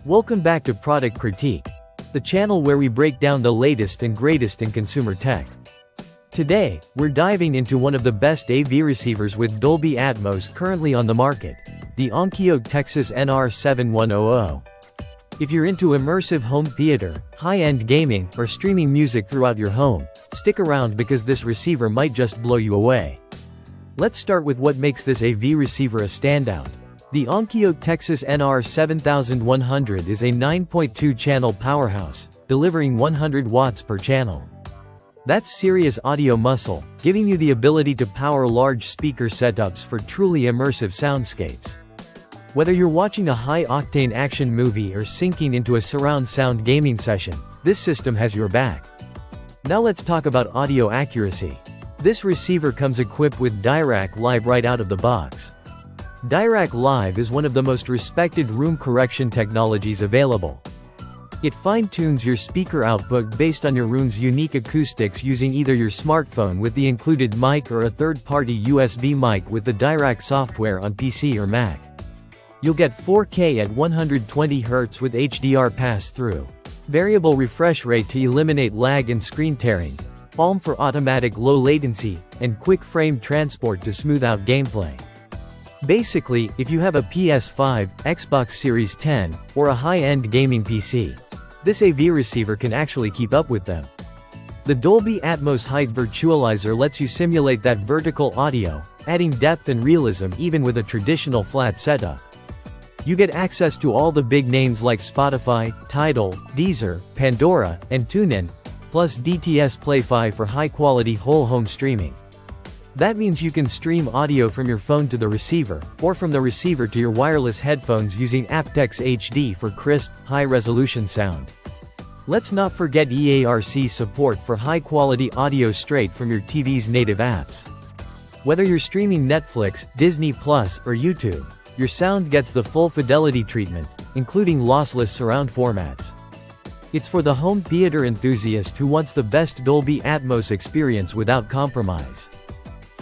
Welcome back to Product Critique, the channel where we break down the latest and greatest in consumer tech. Today, we're diving into one of the best AV receivers with Dolby Atmos currently on the market, the Onkyo TX-NR7100. If you're into immersive home theater, high-end gaming, or streaming music throughout your home, stick around because this receiver might just blow you away. Let's start with what makes this AV receiver a standout. The Onkyo TX-NR7100 is a 9.2-channel powerhouse, delivering 100 watts per channel. That's serious audio muscle, giving you the ability to power large speaker setups for truly immersive soundscapes. Whether you're watching a high-octane action movie or sinking into a surround sound gaming session, this system has your back. Now let's talk about audio accuracy. This receiver comes equipped with Dirac Live right out of the box. Dirac Live is one of the most respected room correction technologies available. It fine-tunes your speaker output based on your room's unique acoustics using either your smartphone with the included mic or a third-party USB mic with the Dirac software on PC or Mac. You'll get 4K at 120 Hz with HDR pass-through, variable refresh rate to eliminate lag and screen tearing, Palm for automatic low latency, and quick frame transport to smooth out gameplay. Basically, if you have a PS5, Xbox Series 10, or a high-end gaming PC, this AV receiver can actually keep up with them. The Dolby Atmos Height Virtualizer lets you simulate that vertical audio, adding depth and realism even with a traditional flat setup. You get access to all the big names like Spotify, Tidal, Deezer, Pandora, and TuneIn, plus DTS Play-Fi for high-quality whole-home streaming. That means you can stream audio from your phone to the receiver, or from the receiver to your wireless headphones using aptX HD for crisp, high-resolution sound. Let's not forget EARC support for high-quality audio straight from your TV's native apps. Whether you're streaming Netflix, Disney+, or YouTube, your sound gets the full fidelity treatment, including lossless surround formats. It's for the home theater enthusiast who wants the best Dolby Atmos experience without compromise.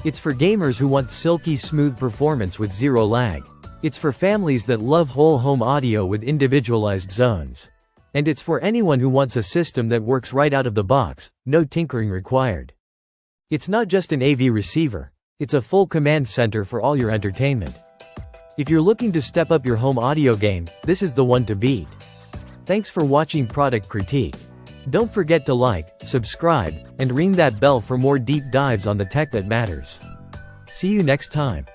It's for gamers who want silky smooth performance with zero lag. It's for families that love whole home audio with individualized zones. And it's for anyone who wants a system that works right out of the box, no tinkering required. It's not just an AV receiver, it's a full command center for all your entertainment. If you're looking to step up your home audio game, this is the one to beat. Thanks for watching Product Critique. Don't forget to like, subscribe, and ring that bell for more deep dives on the tech that matters. See you next time.